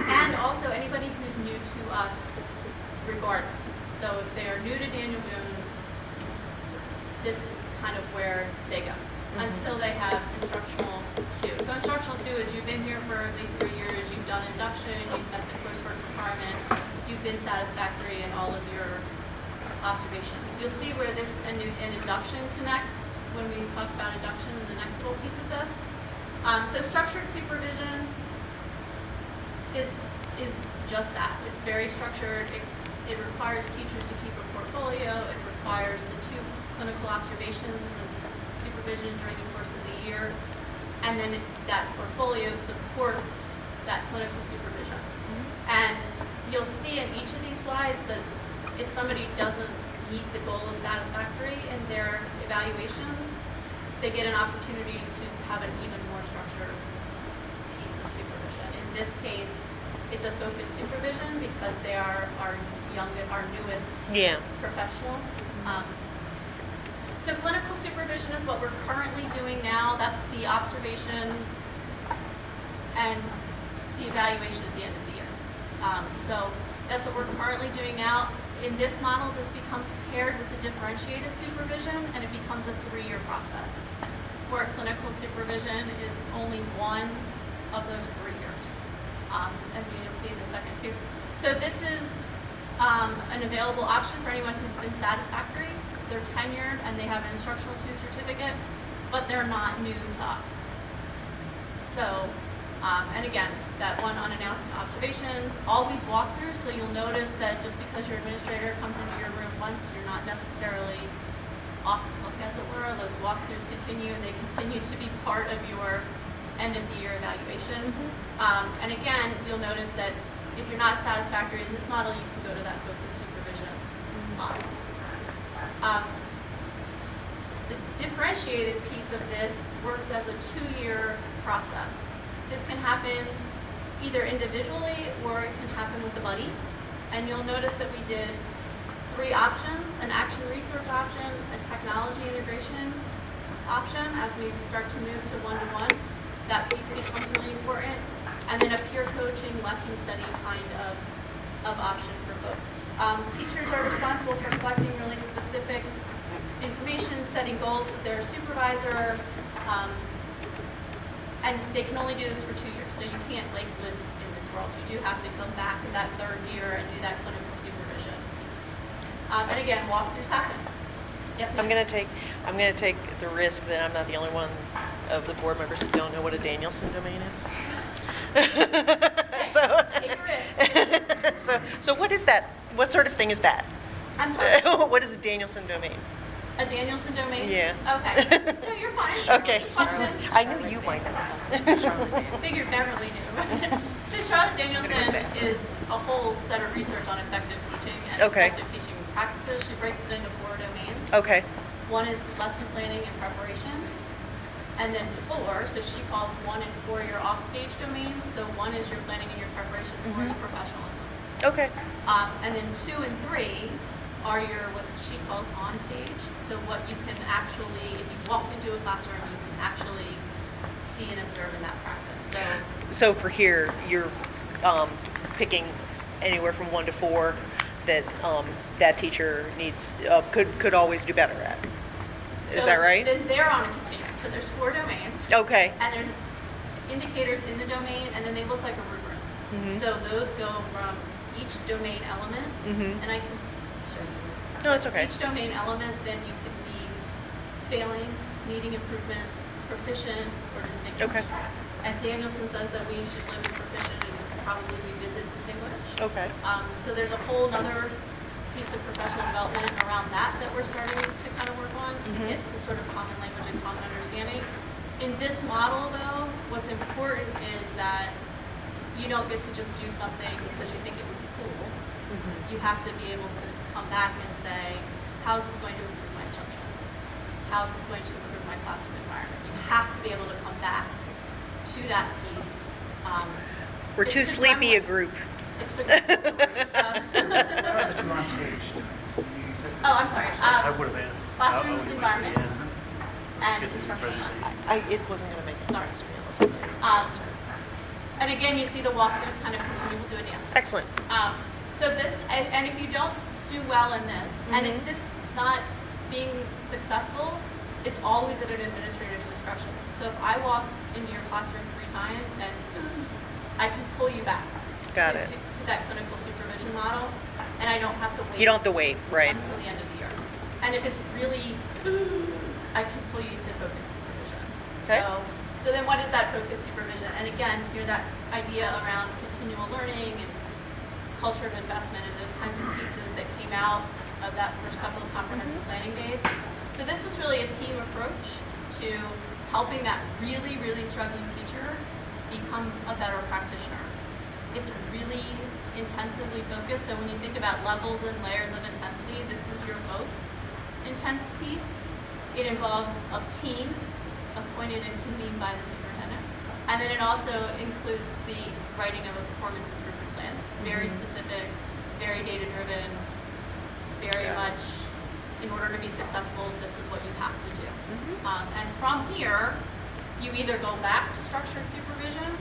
and also anybody who's new to us regardless. So if they are new to Daniel Boone, this is kind of where they go until they have instructional 2. So instructional 2 is you've been here for at least 3 years, you've done induction, you've met the coursework requirement, you've been satisfactory in all of your observations. You'll see where this and induction connects when we talk about induction in the next little piece of this. So structured supervision is just that. It's very structured. It requires teachers to keep a portfolio. It requires the 2 clinical observations and supervision during the course of the year. And then that portfolio supports that clinical supervision. And you'll see in each of these slides that if somebody doesn't meet the goal of satisfactory in their evaluations, they get an opportunity to have an even more structured piece of supervision. In this case, it's a focused supervision because they are our newest professionals. So clinical supervision is what we're currently doing now. That's the observation and the evaluation at the end of the year. So that's what we're currently doing now. In this model, this becomes paired with the differentiated supervision, and it becomes a 3-year process, where clinical supervision is only one of those 3 years. And you'll see in the second two. So this is an available option for anyone who's been satisfactory. They're tenured and they have an instructional 2 certificate, but they're not new to us. So, and again, that one unannounced observations, always walkthroughs, so you'll notice that just because your administrator comes into your room once, you're not necessarily off the hook, as it were. Those walkthroughs continue, and they continue to be part of your end of the year evaluation. And again, you'll notice that if you're not satisfactory in this model, you can go to that focused supervision model. The differentiated piece of this works as a 2-year process. This can happen either individually or it can happen with a buddy. And you'll notice that we did 3 options: an action research option, a technology integration option as we start to move to one-to-one. That piece becomes really important. And then a peer coaching, lesson study kind of option for folks. Teachers are responsible for collecting really specific information, setting goals with their supervisor, and they can only do this for 2 years. So you can't live in this world. You do have to come back in that 3rd year and do that clinical supervision piece. And again, walkthroughs happen. Yes, ma'am? I'm gonna take the risk that I'm not the only one of the board members who don't know what a Danielson domain is. Take a risk. So what is that? What sort of thing is that? I'm sorry. What is a Danielson domain? A Danielson domain? Yeah. Okay. No, you're fine. Okay. Good question. I knew you might know. Figured Beverly knew. So Charlotte Danielson is a whole set of research on effective teaching and effective teaching practices. She breaks it into 4 domains. Okay. One is lesson planning and preparation. And then 4, so she calls 1 and 4 your offstage domains. So 1 is your planning and your preparation, 4 is professionalism. Okay. And then 2 and 3 are your, what she calls on stage. So what you can actually, if you walk into a classroom, you can actually see and observe in that practice. So for here, you're picking anywhere from 1 to 4 that that teacher needs could always do better at. Is that right? Then they're on a continuum. So there's 4 domains. Okay. And there's indicators in the domain, and then they look like a rubric. So those go from each domain element, and I can show you. No, it's okay. Each domain element, then you could be failing, needing improvement, proficient, or distinguished. Okay. And Danielson says that we should live in proficient and probably revisit distinguished. Okay. So there's a whole other piece of professional development around that we're starting to kind of work on to get to sort of common language and common understanding. In this model, though, what's important is that you don't get to just do something because you think it would be cool. You have to be able to come back and say, how is this going to improve my instruction? How is this going to improve my classroom environment? You have to be able to come back to that piece. We're too sleepy a group. It's the group. On stage. Oh, I'm sorry. I would have asked. Classroom I was environment waiting for the end. and Get to the instructional presentation. content. It wasn't going to make Sorry. sense to me unless And again, you see the walkthroughs kind of continue to do a dance. Excellent. So this, and if you don't do well in this, and this not being successful is always at an administrator's discretion. So if I walk into your classroom 3 times, and I can pull you back Got to, it. to that clinical supervision model, and I don't have to wait. You don't have to wait, right? Until the end of the year. And if it's really, I can pull you to focus supervision. Okay. So then what is that focus supervision? And again, hear that idea around continual learning and culture of investment and those kinds of pieces that came out of that first couple of comprehensive planning days. So this is really a team approach to helping that really, really struggling teacher become a better practitioner. It's really intensively focused, so when you think about levels and layers of intensity, this is your most intense piece. It involves a team appointed and convened by the superintendent. And then it also includes the writing of a performance improvement plan. It's very specific, very data-driven, very much, in order to be successful, this is what you have to do. And from here, you either go back to structured supervision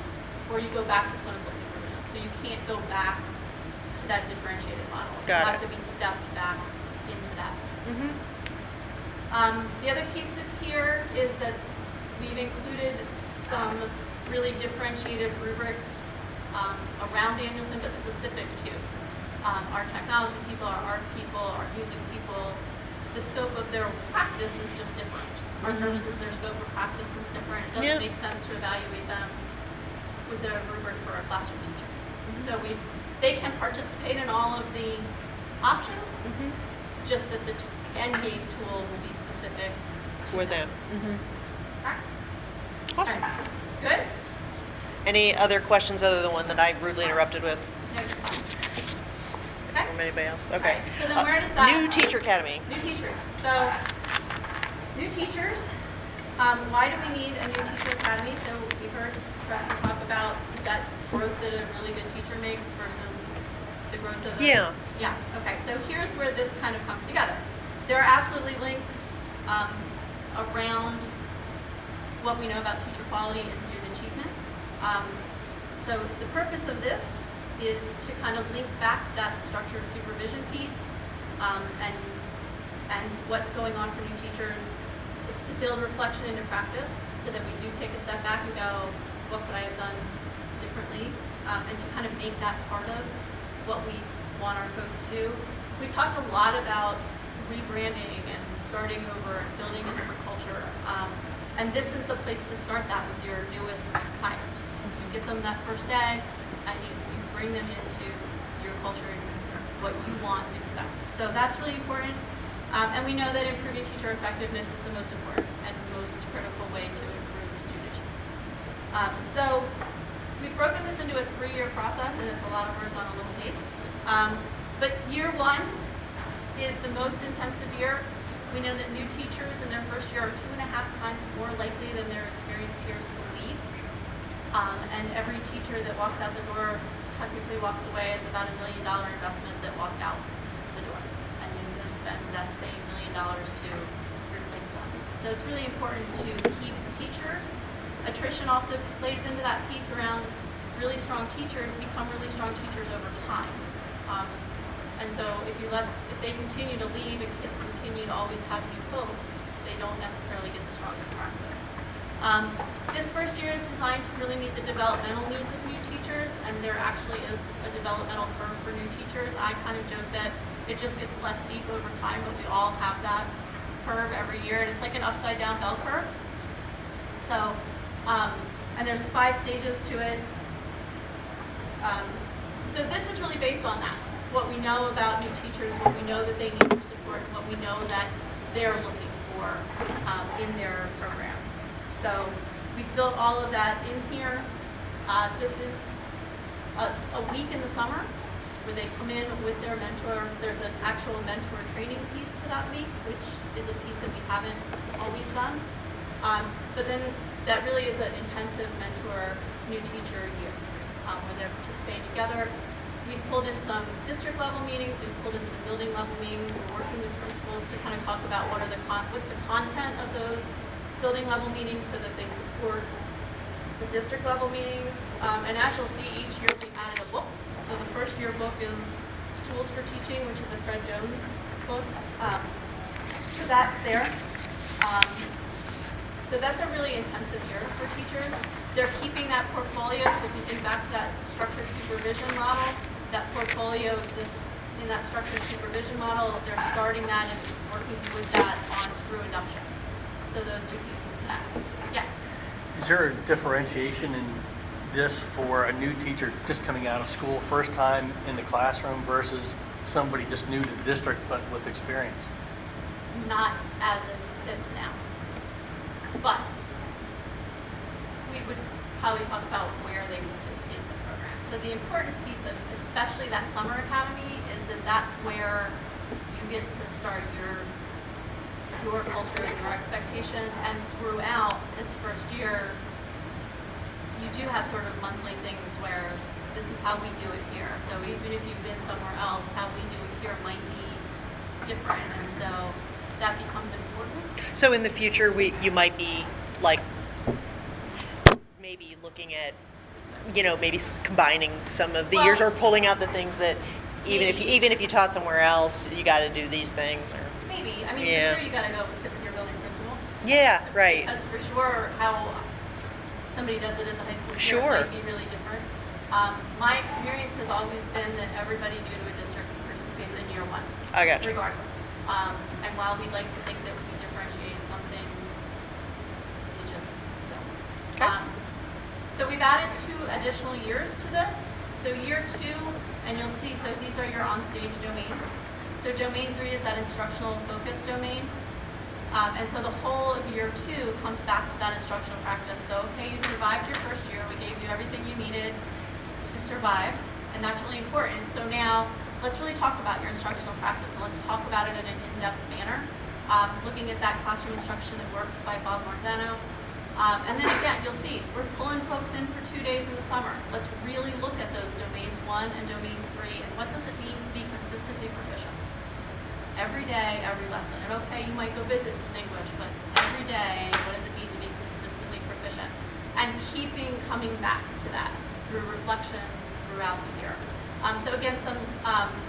or you go back to clinical supervision. So you can't go back to that differentiated model. Got You have it. to be stepped back into that piece. The other piece that's here is that we've included some really differentiated rubrics around Danielson, but specific to our technology people, our art people, our music people. The scope of their practice is just different. Our nurses, their scope of practice is different. It doesn't make sense to evaluate them with a rubric for a classroom teacher. So they can participate in all of the options, just that the end game tool will be specific to For them. Alright. Awesome. Alright. Good? Any other questions other than one that I rudely interrupted with No, you're fine. Okay. from anybody else? Okay. Alright, so then where does that- New Teacher Academy. New teachers. So, new teachers. Why do we need a new teacher academy? So we heard Preston talk about that growth that a really good teacher makes versus the growth of a... Yeah. Yeah, okay. So here's where this kind of comes together. There are absolutely links around what we know about teacher quality and student achievement. So the purpose of this is to kind of link back that structured supervision piece and what's going on for new teachers. It's to build reflection into practice so that we do take a step back and go, what could I have done differently? And to kind of make that part of what we want our folks to do. We talked a lot about rebranding and starting over and building a different culture. And this is the place to start that with your newest hires. So you get them that first day and you bring them into your culture and what you want and expect. So that's really important. And we know that improving teacher effectiveness is the most important and most critical way to improve student achievement. So we've broken this into a 3-year process, and it's a lot of words on a little page. But year 1 is the most intensive year. We know that new teachers in their first year are 2.5 times more likely than their experienced peers to leave. And every teacher that walks out the door technically walks away as about $1 million investment that walked out the door. And is then spend that same $1 million to replace them. So it's really important to keep teachers. Attrition also plays into that piece around really strong teachers become really strong teachers over time. And so if they continue to leave and kids continue to always have new folks, they don't necessarily get the strongest practice. This first year is designed to really meet the developmental needs of new teachers, and there actually is a developmental curve for new teachers. I kind of joke that it just gets less deep over time, but we all have that curve every year, and it's like an upside down bell curve. So, and there's 5 stages to it. So this is really based on that. What we know about new teachers, what we know that they need for support, what we know that they're looking for in their program. So we've built all of that in here. This is a week in the summer where they come in with their mentor. There's an actual mentor training piece to that week, which is a piece that we haven't always done. But then that really is an intensive mentor new teacher year where they're participating together. We've pulled in some district level meetings, we've pulled in some building level meetings, we're working with principals to kind of talk about what's the content of those building level meetings so that they support the district level meetings. And as you'll see, each year we've added a book. So the first year book is Tools for Teaching, which is a Fred Jones book. So that's there. So that's a really intensive year for teachers. They're keeping that portfolio, so if you think back to that structured supervision model, that portfolio exists in that structured supervision model. They're starting that and working with that on through induction. So those 2 pieces connect. Yes? Is there a differentiation in this for a new teacher just coming out of school, first time in the classroom versus somebody just new to the district but with experience? Not as it sits now. But we would how we talk about where they will fit in the program. So the important piece of especially that summer academy is that that's where you get to start your culture and your expectations, and throughout this first year you do have sort of monthly things where this is how we do it here. So even if you've been somewhere else, how we do it here might be different, and so that becomes important. So in the future, you might be like maybe looking at, maybe combining some of the years, or pulling out the things that even if you taught somewhere else, you got to do these things, or Maybe. I mean, Yeah. for sure you got to go sit with your building principal. yeah, right. Because for sure how somebody does it at the high school here Sure. might be really different. My experience has always been that everybody new to a district participates in year one, I got you. regardless. And while we'd like to think that we differentiate some things, you just don't. Okay. So we've added 2 additional years to this. So year 2, and you'll see, so these are your on-stage domains. So domain 3 is that instructional focus domain. And so the whole of year 2 comes back to that instructional practice. So, okay, you survived your first year. We gave you everything you needed to survive, and that's really important. So now let's really talk about your instructional practice, and let's talk about it in an in-depth manner. Looking at that classroom instruction that works by Bob Marzano. And then again, you'll see, we're pulling folks in for 2 days in the summer. Let's really look at those domains 1 and domains 3, and what does it mean to be consistently proficient? Every day, every lesson. And okay, you might go visit Distinguish, but every day, what does it mean to be consistently proficient? And coming back to that through reflections throughout the year. So again, some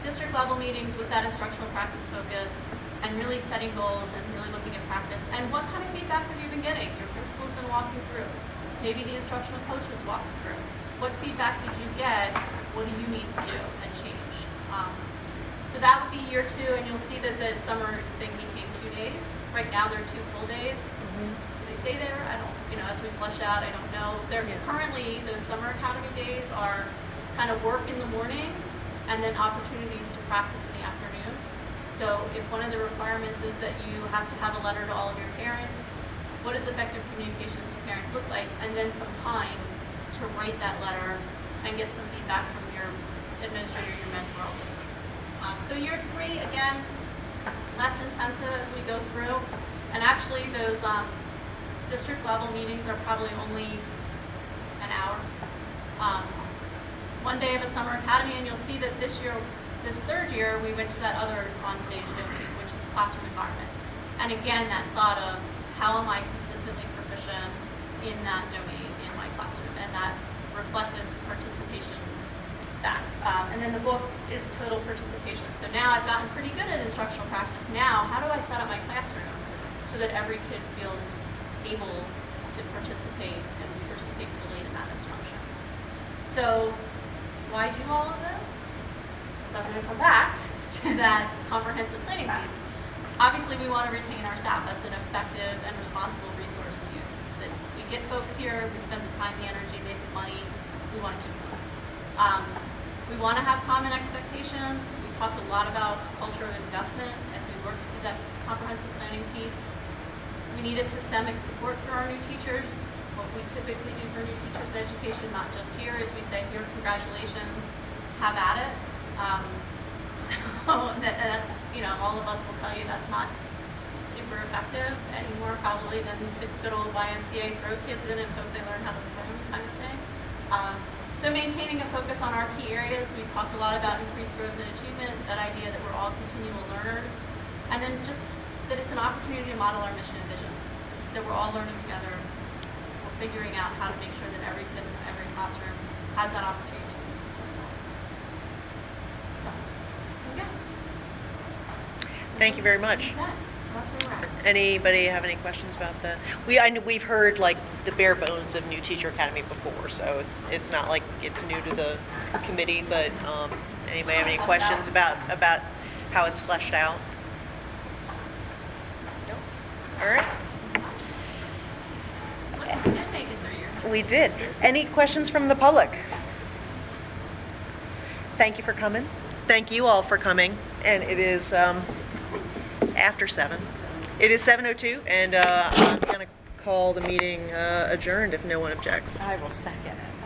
district level meetings with that instructional practice focus, and really setting goals and really looking at practice. And what kind of feedback have you been getting? Your principal's been walking through. Maybe the instructional coach is walking through. What feedback did you get? What do you need to do and change? So that would be year 2, and you'll see that the summer thing became 2 days. Right now they're 2 full days. Do they stay there? I don't, as we flesh out, I don't know. They're currently, those summer academy days are kind of work in the morning and then opportunities to practice in the afternoon. So if one of the requirements is that you have to have a letter to all of your parents, what does effective communications to parents look like? And then some time to write that letter and get some feedback from your administrator, your mentor, all those things. So year 3, again, less intensive as we go through. And actually those district level meetings are probably only an hour. 1 day of a summer academy, and you'll see that this third year, we went to that other on-stage domain, which is classroom environment. And again, that thought of how am I consistently proficient in that domain in my classroom, and that reflective participation back. And then the book is total participation. So now I've gotten pretty good at instructional practice. Now, how do I set up my classroom so that every kid feels able to participate and participate fully in that instruction? So why do all of this? So I'm going to come back to that comprehensive planning piece. Obviously, we want to retain our staff. That's an effective and responsible resource use. That we get folks here, we spend the time, the energy, the money, we want to keep them. We want to have common expectations. We talked a lot about culture of investment as we work through that comprehensive planning piece. We need a systemic support for our new teachers. What we typically do for new teachers in education, not just here, is we say, here, congratulations, have at it. So that's, all of us will tell you that's not super effective anymore probably than the good old YMCA throw kids in and hope they learn how to swim kind of thing. So maintaining a focus on our key areas, we talked a lot about increased growth and achievement, that idea that we're all continual learners, and then just that it's an opportunity to model our mission and vision, that we're all learning together, we're figuring out how to make sure that every kid in every classroom has that opportunity to be successful. So, there we go. Thank you very much. So that's where we're at. Anybody have any questions about that? We've heard like the bare bones of New Teacher Academy before, so it's not like it's new to the committee. But anybody have any questions about how it's fleshed out? No. All right. Look, we did make it 3 years. We did. Any questions from the public? Thank you for coming. Thank you all for coming. And it is after 7. It is 7:02, and I'm going to call the meeting adjourned if no one objects. I will second it.